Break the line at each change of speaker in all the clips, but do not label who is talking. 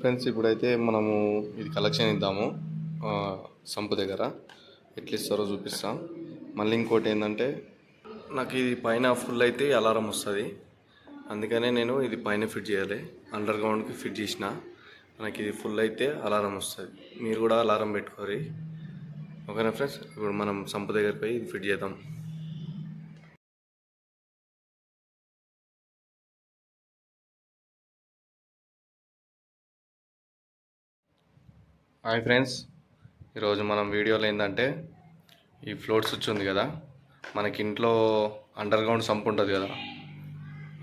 Friends ఇప్పుడైతే మనము ఇది కలెక్షన్ ఇద్దాము సంపు దగ్గర ఎట్లా ఇస్తారో చూపిస్తాం. మళ్ళీ ఇంకోటి ఏంటంటే నాకు ఇది పైన ఫుల్ అయితే అలారం వస్తుంది, అందుకనే నేను ఇది పైన ఫిట్ చేయాలి. అండర్ గ్రౌండ్కి ఫిట్ చేసిన మనకి ఇది ఫుల్ అయితే అలారం వస్తుంది. మీరు కూడా అలారం పెట్టుకోరి, ఓకేనా ఫ్రెండ్స్. ఇప్పుడు మనం సంపు దగ్గరికి పోయి ఇది ఫిట్ చేద్దాం. హాయ్ ఫ్రెండ్స్, ఈరోజు మనం వీడియోలో ఏంటంటే ఈ ఫ్లోట్ స్విచ్ ఉంది కదా, మనకి ఇంట్లో అండర్ గ్రౌండ్ సంప్ ఉంటుంది కదా.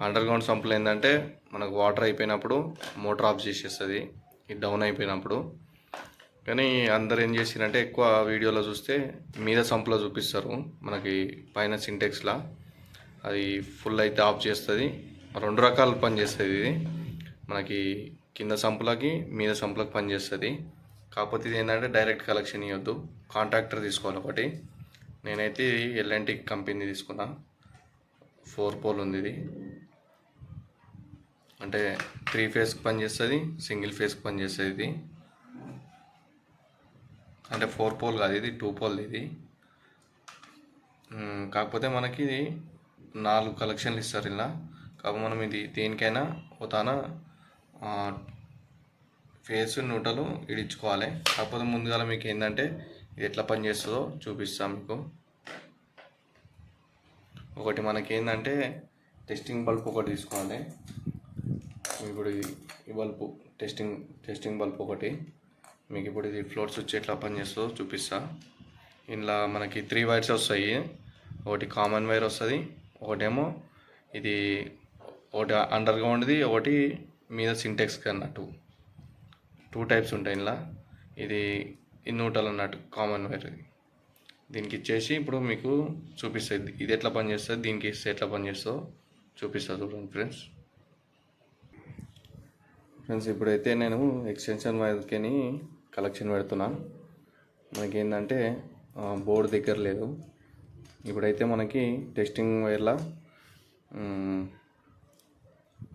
అండర్ గ్రౌండ్ సంపులో ఏంటంటే మనకు వాటర్ అయిపోయినప్పుడు మోటార్ ఆఫ్ చేసేస్తుంది, ఇది డౌన్ అయిపోయినప్పుడు. కానీ అందరు ఏం చేసిరంటే ఎక్కువ వీడియోలో చూస్తే మీద సంపులో చూపిస్తారు, మనకి పైన సింటెక్స్లా అది ఫుల్ అయితే ఆఫ్ చేస్తుంది. రెండు రకాలు పనిచేస్తుంది ఇది, మనకి కింద సంపులకి మీద సంపులకు పనిచేస్తుంది. కాకపోతే ఇది ఏంటంటే డైరెక్ట్ కలెక్షన్ ఇవ్వద్దు, కాంట్రాక్టర్ తీసుకోవాలి ఒకటి. నేనైతే ఎల్ఎన్టీ కంపెనీ తీసుకున్నా, 4 పోల్ ఉంది ఇది. అంటే 3 ఫేస్కి పనిచేస్తుంది, సింగిల్ ఫేస్కి పనిచేస్తుంది ఇది. అంటే 4 పోల్ కాదు, ఇది 2 పోల్ ఇది. కాకపోతే మనకి ఇది 4 కలెక్షన్లు ఇస్తారు ఇలా. కాకపోతే మనం ఇది దేనికైనా పోతాన ఫేస్ న్యూట్రల్ ఇడించుకోవాలి. కాకపోతే ముందుగా మీకు ఏంటంటే ఇది ఎట్లా పనిచేస్తుందో చూపిస్తాం మీకు. ఒకటి మనకి ఏంటంటే టెస్టింగ్ బల్బ్ ఒకటి తీసుకోవాలి. ఇప్పుడు ఈ బల్బు టెస్టింగ్ బల్బ్ ఒకటి మీకు. ఇప్పుడు ఇది ఫ్లోట్ స్విచ్ ఎట్లా పనిచేస్తుందో చూపిస్తా. ఇందులో మనకి 3 వైర్స్ వస్తాయి. ఒకటి కామన్ వైర్ వస్తుంది, ఒకటేమో ఇది ఒకటి అండర్ గ్రౌండ్ది, ఒకటి మీద సింటెక్స్కి అన్నట్టు. 2 టైప్స్ ఉంటాయి ఇలా. ఇది న్యూట్రల్ అన్నట్టు కామన్ వైర్. దీనికి ఇచ్చేసి ఇప్పుడు మీకు చూపిస్తుంది ఇది ఎట్లా పనిచేస్తుంది, దీనికి ఇస్తే ఎట్లా పనిచేస్తుందో చూపిస్తా చూడండి ఫ్రెండ్స్. ఇప్పుడైతే నేను ఎక్స్టెన్షన్ వైర్కి కలెక్షన్ పెడుతున్నా. మనకి ఏంటంటే బోర్డు దగ్గర లేదు. ఇప్పుడైతే మనకి టెస్టింగ్ వైర్లా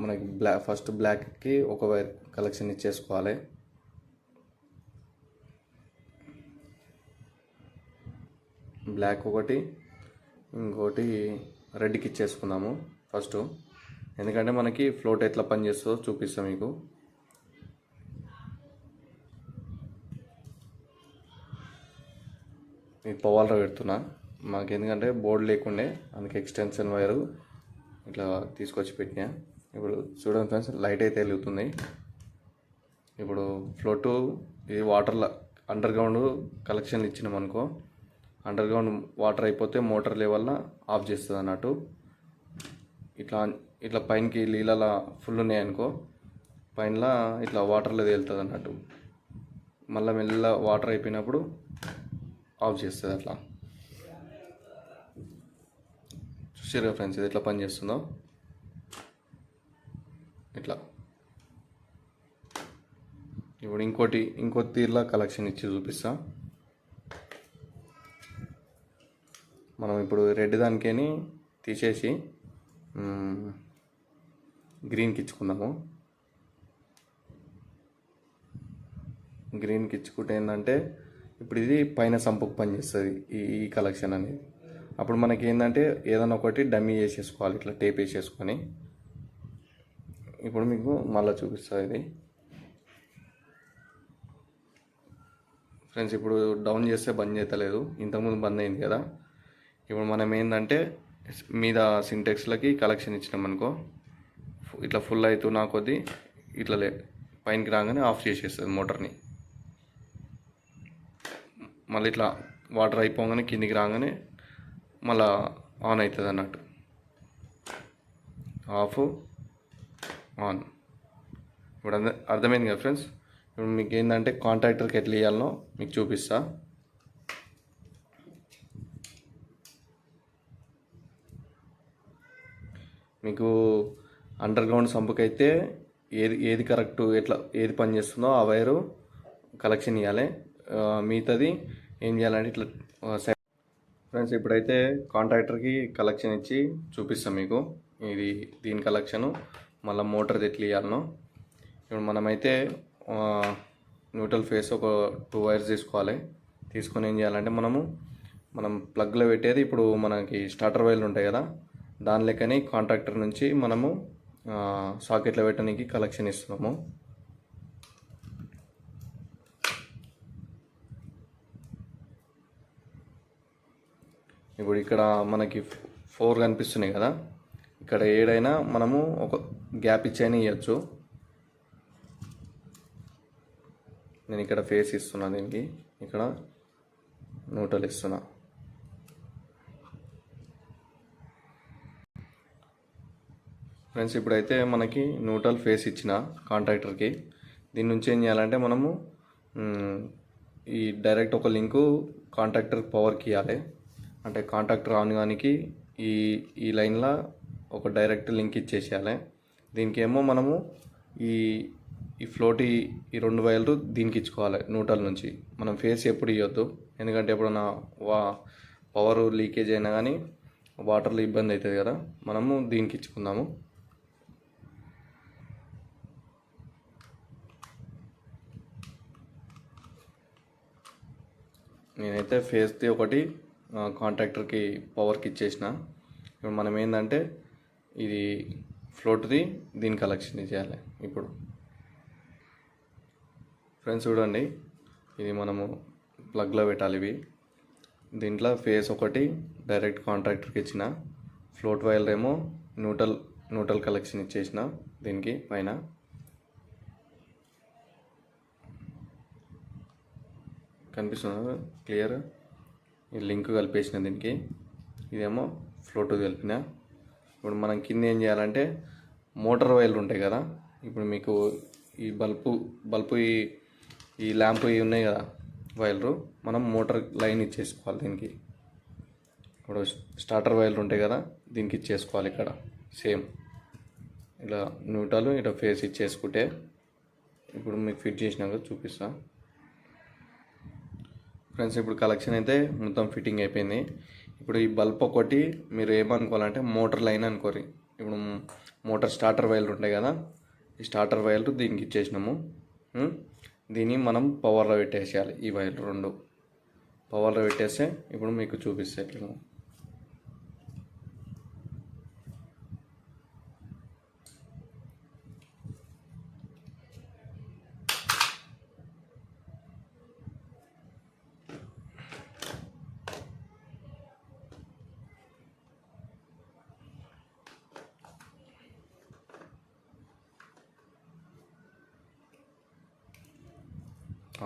మనకి ఫస్ట్ బ్లాక్కి ఒక వైర్ కలెక్షన్ ఇచ్చేసుకోవాలి. బ్లాక్ ఒకటి, ఇంకోటి రెడ్కి ఇచ్చేసుకున్నాము ఫస్ట్, ఎందుకంటే మనకి ఫ్లోట్ ఎట్లా పనిచేస్తుందో చూపిస్తాం మీకు. మీకు పవర్లో పెడుతున్నా, మాకు ఎందుకంటే బోర్డు లేకుండే అందుకే ఎక్స్టెన్షన్ వైరు ఇట్లా తీసుకొచ్చి పెట్టినా. ఇప్పుడు చూడండి ఫ్రెండ్స్, లైట్ అయితే వెలుగుతుంది. ఇప్పుడు ఫ్లోటు ఇది వాటర్లో అండర్ గ్రౌండ్ కలెక్షన్ ఇచ్చినాం అనుకో, అండర్ గ్రౌండ్ వాటర్ అయిపోతే మోటార్ లెవెల్లో ఆఫ్ చేస్తుంది అన్నట్టు. ఇట్లా పైనకి నీళ్ళ ఫుల్ ఉన్నాయనుకో, పైన ఇట్లా వాటర్లో తేలుతుంది అన్నట్టు. మళ్ళీ మెల్ల వాటర్ అయిపోయినప్పుడు ఆఫ్ చేస్తుంది అట్లా. చూసారుగా ఫ్రెండ్స్, ఇది ఎట్లా పనిచేస్తుందో. ఇట్లా ఇప్పుడు ఇంకో తీర్లా కలెక్షన్ ఇచ్చి చూపిస్తా. మనం ఇప్పుడు రెడ్ దానికేని తీసేసి గ్రీన్కి ఇచ్చుకుందాము. గ్రీన్కి ఇచ్చుకుంటే ఏంటంటే ఇప్పుడు ఇది పైన సంపుకు పనిచేస్తుంది ఈ కలెక్షన్ అనేది. అప్పుడు మనకి ఏంటంటే ఏదైనా ఒకటి డమ్మీ చేసేసుకోవాలి, ఇట్లా టేప్ వేసేసుకొని. ఇప్పుడు మీకు మళ్ళీ చూపిస్తుంది ఇది ఫ్రెండ్స్. ఇప్పుడు డౌన్ చేస్తే బంద్ చేస్తలేదు, ఇంతకుముందు బంద్ అయింది కదా. ఇప్పుడు మనం ఏంటంటే మీద సింటెక్స్లకి కలెక్షన్ ఇచ్చినాం అనుకో, ఇట్లా ఫుల్ అవుతున్నా కొద్దీ ఇట్లా పైనకి రాగానే ఆఫ్ చేసేస్తుంది మోటార్ని. మళ్ళీ ఇట్లా వాటర్ అయిపోగానే కిందికి రాగానే మళ్ళీ ఆన్ అవుతుంది అన్నట్టు. Of on. ఇప్పుడు అర్థమైంది కదా ఫ్రెండ్స్. ఇప్పుడు మీకు ఏంటంటే కాంట్రాక్టర్కి ఎట్లా ఇవ్వాలనో మీకు చూపిస్తా. మీకు అండర్ గ్రౌండ్ సంపుకైతే ఏది కరెక్ట్, ఏది పని చేస్తుందో ఆ వైరు కలెక్షన్ ఇవ్వాలి. మిగతాది ఏం చేయాలంటే ఇట్లా ఫ్రెండ్స్. ఇప్పుడైతే కాంట్రాక్టర్కి కలెక్షన్ ఇచ్చి చూపిస్తాం మీకు. దీని కలెక్షను మళ్ళీ మోటార్ది ఎట్లా ఇవ్వాలనో. ఇప్పుడు మనమైతే న్యూట్రల్ ఫేస్ ఒక 2 వైర్స్ తీసుకోవాలి. తీసుకొని ఏం చేయాలంటే మనం ప్లగ్లో పెట్టేది ఇప్పుడు మనకి స్టార్టర్ వైర్లు ఉంటాయి కదా, దాని లెక్కని కాంట్రాక్టర్ నుంచి మనము సాకెట్లో పెట్టడానికి కలెక్షన్ ఇస్తున్నాము. ఇప్పుడు ఇక్కడ మనకి 4 కనిపిస్తున్నాయి కదా, ఇక్కడ ఏడైనా మనము ఒక గ్యాప్ ఇచ్చైనా ఇవ్వచ్చు. నేను ఇక్కడ ఫేస్ ఇస్తున్నా, దీనికి ఇక్కడ న్యూట్రల్ ఇస్తున్నా. ఫ్రెండ్స్ ఇప్పుడైతే మనకి న్యూట్రల్ ఫేస్ ఇచ్చిన కాంట్రాక్టర్కి, దీని నుంచి ఏం చేయాలంటే మనము ఈ డైరెక్ట్ ఒక లింకు కాంట్రాక్టర్ పవర్కి ఇవ్వాలి. అంటే కాంట్రాక్టర్ ఆన్ కానికి ఈ లైన్లో ఒక డైరెక్ట్ లింక్ ఇచ్చేసేయాలి. దీనికి ఏమో మనము ఈ ఫ్లోట్ ఈ 2 వైర్లు దీనికి ఇచ్చుకోవాలి. న్యూట్రల్ నుంచి మనం ఫేస్ ఎప్పుడు ఇవ్వద్దు, ఎందుకంటే ఎప్పుడన్నా పవర్ లీకేజ్ అయినా కానీ వాటర్లో ఇబ్బంది అవుతుంది కదా, మనము దీనికి ఇచ్చుకుందాము. నేనైతే ఫేస్ది ఒకటి కాంట్రాక్టర్కి పవర్కి ఇచ్చేసిన. ఇప్పుడు మనం ఏంటంటే ఇది ఫ్లోట్ది దీని కలెక్షన్ చేయాలి. ఇప్పుడు ఫ్రెండ్స్ చూడండి, ఇది మనము ప్లగ్లో పెట్టాలి. ఇవి దీంట్లో ఫేస్ ఒకటి డైరెక్ట్ కాంట్రాక్టర్కి ఇచ్చిన, ఫ్లోట్ వైర్ ఏమో న్యూట్రల్ కలెక్షన్ ఇచ్చేసిన దీనికి పైన. కనిపిస్తుంది క్లియర్, ఈ లింక్ కలిపేసిన దీనికి, ఇదేమో ఫ్లోట్ కలిపిన. ఇప్పుడు మనం కింద ఏం చేయాలంటే మోటార్ వైర్లు ఉంటాయి కదా, ఇప్పుడు మీకు ఈ బల్బు ఈ ల్యాంప్ ఇవి ఉన్నాయి కదా వైర్లు, మనం మోటార్ లైన్ ఇచ్చేసుకోవాలి దీనికి. ఇప్పుడు స్టార్టర్ వైర్లు ఉంటాయి కదా, దీనికి ఇచ్చేసుకోవాలి. ఇక్కడ సేమ్ ఇలా న్యూట్రల్ ఇట్లా ఫేస్ ఇచ్చేసుకుంటే ఇప్పుడు మీకు ఫిట్ చేసినాక చూపిస్తా. ఫ్రెండ్స్ ఇప్పుడు కలెక్షన్ అయితే మొత్తం ఫిట్టింగ్ అయిపోయింది. ఇప్పుడు ఈ బల్బ్ ఒకటి మీరు ఏమనుకోవాలంటే మోటార్ లైన్ అనుకోరి. ఇప్పుడు మోటార్ స్టార్టర్ వైర్లు ఉంటాయి కదా, ఈ స్టార్టర్ వైర్లు దీనికి ఇచ్చేసినాము. దీన్ని మనం పవర్లో పెట్టేసేయాలి. ఈ వైర్లు 2 పవర్లో పెట్టేస్తే ఇప్పుడు మీకు చూపిస్తే ఇట్లా.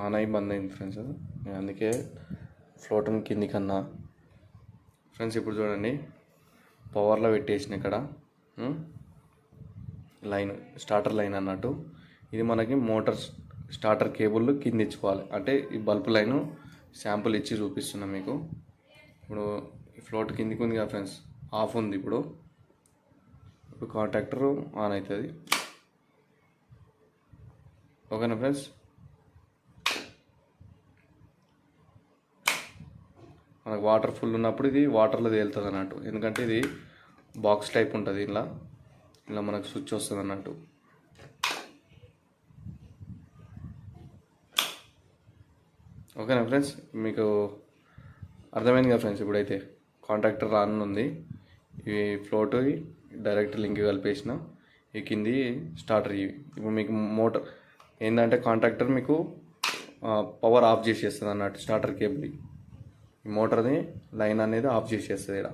ఆన్ అయి బంద్ అయింది ఫ్రెండ్స్, నేను అందుకే ఫ్లోట్ని కిందికి అన్నా. ఫ్రెండ్స్ ఇప్పుడు చూడండి, పవర్లో పెట్టేసిన ఇక్కడ లైన్ స్టార్టర్ లైన్ అన్నట్టు. ఇది మనకి మోటార్ స్టార్టర్ కేబుల్ కింద ఇచ్చుకోవాలి. అంటే ఈ బల్బ్ లైను శాంపుల్ ఇచ్చి చూపిస్తున్నా మీకు. ఇప్పుడు ఈ ఫ్లోట్ కిందికి ఉంది కదా ఫ్రెండ్స్, ఆఫ్ ఉంది. ఇప్పుడు కాంటాక్టర్ ఆన్ అవుతుంది. ఓకేనా ఫ్రెండ్స్, మనకు వాటర్ ఫుల్ ఉన్నప్పుడు ఇది వాటర్లో తేలుతుంది అన్నట్టు, ఎందుకంటే ఇది బాక్స్ టైప్ ఉంటుంది. ఇలా మనకు స్విచ్ వస్తుంది అన్నట్టు. ఓకేనా ఫ్రెండ్స్, మీకు అర్థమైంది కదా ఫ్రెండ్స్. ఇప్పుడైతే కాంట్రాక్టర్ ఆన్ ఉంది, ఈ ఫ్లోట్ డైరెక్ట్ లింక్ కలిపేసిన, ఈ కింది స్టార్టర్ ఇవి. ఇప్పుడు మీకు మోటార్ ఏంటంటే కాంట్రాక్టర్ మీకు పవర్ ఆఫ్ చేసేస్తుంది అన్నట్టు. స్టార్టర్ కేబుల్ ఈ మోటార్ని లైన్ అనేది ఆఫ్ చేసేస్తుంది ఇక్కడ.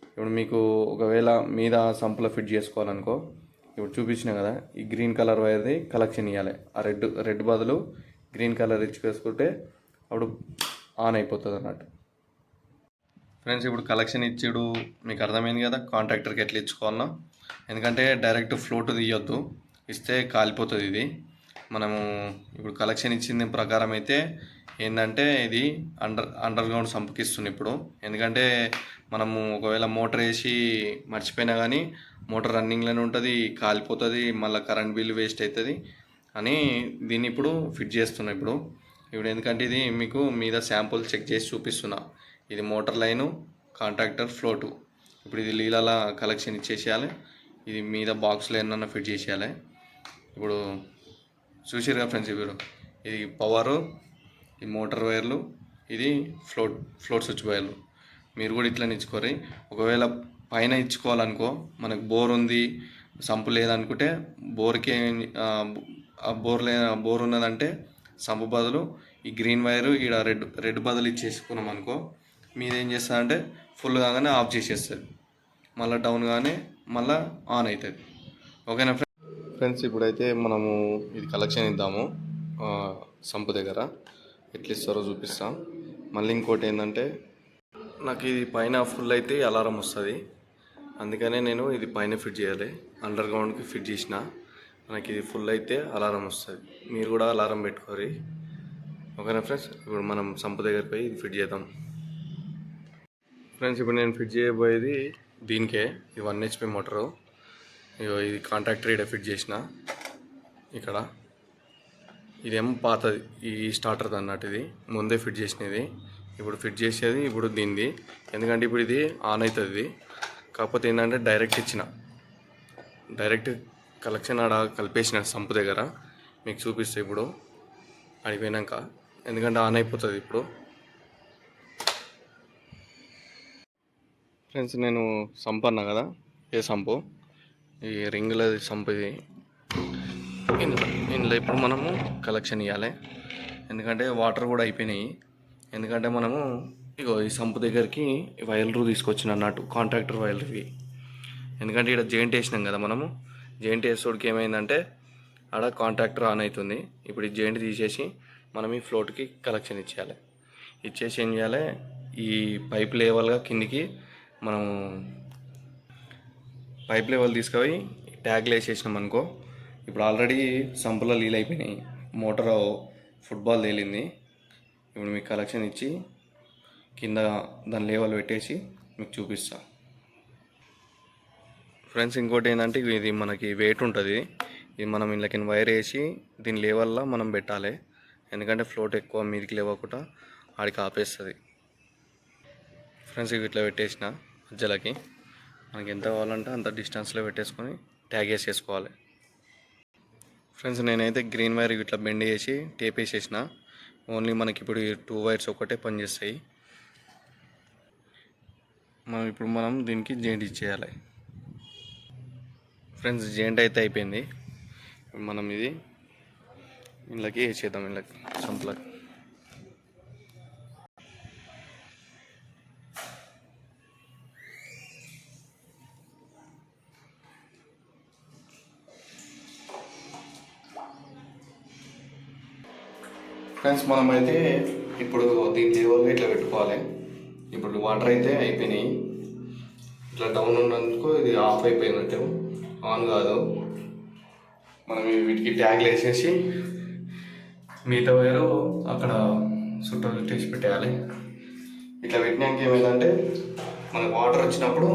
ఇప్పుడు మీకు ఒకవేళ మీద సంపులో ఫిట్ చేసుకోవాలనుకో, ఇప్పుడు చూపించిన కదా, ఈ గ్రీన్ కలర్ వైర్ది కలెక్షన్ ఇవ్వాలి. ఆ రెడ్ బదులు గ్రీన్ కలర్ ఇచ్చుకేసుకుంటే అప్పుడు ఆన్ అయిపోతుంది అన్నట్టు. ఫ్రెండ్స్ ఇప్పుడు కలెక్షన్ ఇచ్చాడు మీకు అర్థమైంది కదా, కాంట్రాక్టర్కి ఎట్లా ఇచ్చుకోవాలన్నా. ఎందుకంటే డైరెక్ట్ ఫ్లోట్ తీయొద్దు, ఇస్తే కాలిపోతుంది ఇది. మనము ఇప్పుడు కలెక్షన్ ఇచ్చిన ప్రకారం అయితే ఏంటంటే ఇది అండర్ గ్రౌండ్ సంపకిస్తుంది ఇప్పుడు. ఎందుకంటే మనము ఒకవేళ మోటార్ వేసి మర్చిపోయినా కానీ మోటార్ రన్నింగ్లోనే ఉంటుంది, కాలిపోతుంది, మళ్ళీ కరెంట్ బిల్ వేస్ట్ అవుతుంది అని దీన్ని ఇప్పుడు ఫిట్ చేస్తున్నా. ఇప్పుడు ఎందుకంటే ఇది మీకు మీద శాంపుల్ చెక్ చేసి చూపిస్తున్నా. ఇది మోటార్ లైను, కాంట్రాక్టర్ ఫ్లోటు. ఇప్పుడు ఇది లీలాల కలెక్షన్ ఇచ్చేసేయాలి. ఇది మీద బాక్స్లో ఏమన్నా ఫిట్ చేసేయాలి. ఇప్పుడు చూసిరుగా ఫ్రెండ్స్ ఇప్పుడు ఇది పవరు, ఈ మోటార్ వైర్లు, ఇది ఫ్లోట్ స్విచ్ వైర్లు. మీరు కూడా ఇట్లా ఇచ్చుకోరి. ఒకవేళ పైన ఇచ్చుకోవాలనుకో, మనకు బోర్ ఉంది, సంపు లేదనుకుంటే బోర్కి బోర్ ఉన్నదంటే సంపు బదులు ఈ గ్రీన్ వైరు ఈడ రెడ్ బదులు ఇచ్చేసుకున్నాం అనుకో, మీదేం చేస్తుందంటే ఫుల్ కాగానే ఆఫ్ చేసేస్తుంది, మళ్ళీ డౌన్ కానీ మళ్ళీ ఆన్ అవుతుంది. ఓకేనా ఫ్రెండ్స్? ఇప్పుడైతే మనము ఇది కలెక్షన్ ఇద్దాము సంపు దగ్గర, ఎట్లా ఇస్తారో చూపిస్తాం. మళ్ళీ ఇంకోటి ఏంటంటే, నాకు ఇది పైన ఫుల్ అయితే అలారం వస్తుంది, అందుకనే నేను ఇది పైన ఫిట్ చేయాలి. అండర్ గ్రౌండ్కి ఫిట్ చేసిన మనకి ఇది ఫుల్ అయితే అలారం వస్తుంది. మీరు కూడా అలారం పెట్టుకోరి. ఓకేనా ఫ్రెండ్స్? ఇప్పుడు మనం సంపు దగ్గరికి పోయి ఇది ఫిట్ చేద్దాం. ఫ్రెండ్స్, ఇప్పుడు నేను ఫిట్ చేయబోయేది దీనికే. ఇది 1 HP మోటరు. ఇది కాంటాక్టర్ ఇక్కడ ఫిట్ చేసిన. ఇక్కడ ఇదేమో పాతది, ఈ స్టార్టర్ది అన్నట్టు. ఇది ముందే ఫిట్ చేసినది. ఇప్పుడు ఫిట్ చేసేది ఇప్పుడు దీనిది, ఎందుకంటే ఇప్పుడు ఇది ఆన్ అవుతుంది. కాకపోతే ఏంటంటే డైరెక్ట్ కలెక్షన్ ఆడ కలిపేసిన సంపు దగ్గర. మీకు చూపిస్తే ఇప్పుడు అడిపోయినాక, ఎందుకంటే ఆన్ అయిపోతుంది ఇప్పుడు. ఫ్రెండ్స్, నేను సంపు అన్నా కదా, ఏ సంపు, ఈ రింగుల సంపు. ఇది ఇందులో ఇప్పుడు మనము కలెక్షన్ ఇవ్వాలి, ఎందుకంటే వాటర్ కూడా అయిపోయినాయి. ఎందుకంటే మనము ఇగో ఈ సంపు దగ్గరికి వైర్లు తీసుకొచ్చిన అన్నట్టు, కాంట్రాక్టర్ వైర్లు ఇవి. ఎందుకంటే ఇక్కడ జాయింట్ వేసినాం కదా మనము, జాయింట్ వేసేవాడికి ఏమైందంటే ఆడ కాంట్రాక్టర్ ఆన్ అవుతుంది. ఇప్పుడు ఈ జాయింట్ తీసేసి మనం ఈ ఫ్లోట్కి కలెక్షన్ ఇచ్చేయాలి. ఇచ్చేసి ఏం చేయాలి, ఈ పైప్ లెవెల్గా కిందికి మనము పైప్ లెవెల్ తీసుకుపోయి ట్యాగ్లు వేసేసినాం అనుకో. ఇప్పుడు ఆల్రెడీ సంపులో నీళ్ళు అయిపోయినాయి, మోటార్ ఫుట్బాల్ తేలింది. ఇప్పుడు మీకు కలెక్షన్ ఇచ్చి కింద దాని లెవెల్ పెట్టేసి మీకు చూపిస్తా. ఫ్రెండ్స్, ఇంకోటి ఏంటంటే, ఇది మనకి వెయిట్ ఉంటుంది. ఇది మనం ఇంట్లోకి వైర్ వేసి దీని లెవెల్లో మనం పెట్టాలి, ఎందుకంటే ఫ్లోట్ ఎక్కువ మీదికి లేవకుండా ఆడికి ఆపేస్తుంది. ఫ్రెండ్స్, ఇవి ఇట్లా పెట్టేసిన మధ్యలోకి మనకి ఎంత కావాలంటే అంత డిస్టెన్స్లో పెట్టేసుకొని ట్యాగ్ వేసేసుకోవాలి. ఫ్రెండ్స్, నేనైతే గ్రీన్ వైర్ ఇట్లా బెండ్ చేసి టేప్ వేసేసిన. ఓన్లీ మనకి ఇప్పుడు ఈ 2 వైర్స్ ఒకటే పనిచేస్తాయి. మనం దీనికి జాయింట్ ఇచ్చేయాలి. ఫ్రెండ్స్, జాయింట్ అయితే అయిపోయింది. మనం ఇది ఇంట్లోకి వేసేద్దాం, ఇంట్లోకి సంపులోకి. ఫ్రెండ్స్, మనమైతే ఇప్పుడు దీని లెవెల్గా ఇట్లా పెట్టుకోవాలి. ఇప్పుడు వాటర్ అయితే అయిపోయినాయి. ఇట్లా డౌన్ ఉన్నందుకు ఇది ఆఫ్ అయిపోయినట్టు, ఆన్ కాదు. మనం వీటికి ట్యాగ్లు వేసేసి మిగతా వైరు అక్కడ చుట్టేసి పెట్టేయాలి. ఇట్లా పెట్టినాక ఏమైందంటే, మనకు వాటర్ వచ్చినప్పుడు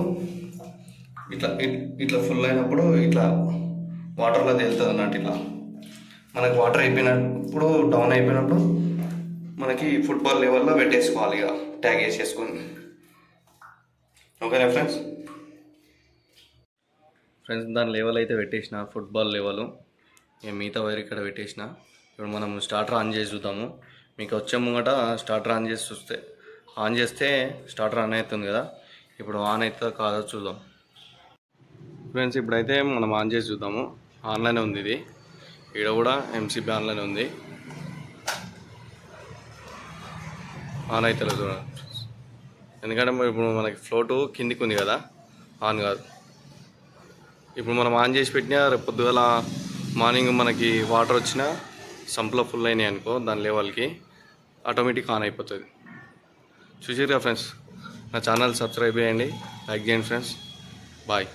ఇట్లా ఫుల్ అయినప్పుడు ఇట్లా వాటర్లో తేలుతుంది అన్నట్టు. ఇట్లా మనకు వాటర్ అయిపోయినప్పుడు, డౌన్ అయిపోయినప్పుడు మనకి ఫుట్బాల్ లెవెల్లో పెట్టేసుకోవాలి, ఇక ట్యాగ్ వేసేసుకొని. ఓకేనా ఫ్రెండ్స్? దాని లెవెల్ అయితే పెట్టేసిన, ఫుట్బాల్ లెవెల్. ఇక మిగతా వైర్ ఇక్కడ పెట్టేసిన. ఇప్పుడు మనం స్టార్టర్ ఆన్ చేసి చూద్దాము. మీకు వచ్చే ముంగట స్టార్టర్ ఆన్ చేస్తే స్టార్టర్ ఆన్ అవుతుంది కదా. ఇప్పుడు ఆన్ అవుతుందో కాదో చూద్దాం. ఫ్రెండ్స్, ఇప్పుడైతే మనం ఆన్ చేసి చూద్దాము. ఆన్లైన్ ఉంది, ఇది ఇక్కడ కూడా ఎంసీబీ ఆన్లైన్ ఉంది. ఆన్ అవుతుంది చూడండి, ఎందుకంటే ఇప్పుడు మనకి ఫ్లోటు కిందికి ఉంది కదా, ఆన్ కాదు. ఇప్పుడు మనం ఆన్ చేసి పెట్టినా రేపు పొద్దుగల మార్నింగ్ మనకి వాటర్ వచ్చినా సంపులో ఫుల్ అయినాయి అనుకో, దాని లెవెల్కి ఆటోమేటిక్ ఆన్ అయిపోతుంది. చూసారుగా ఫ్రెండ్స్, నా ఛానల్ సబ్స్క్రైబ్ చేయండి, లైక్ చేయండి ఫ్రెండ్స్. బాయ్.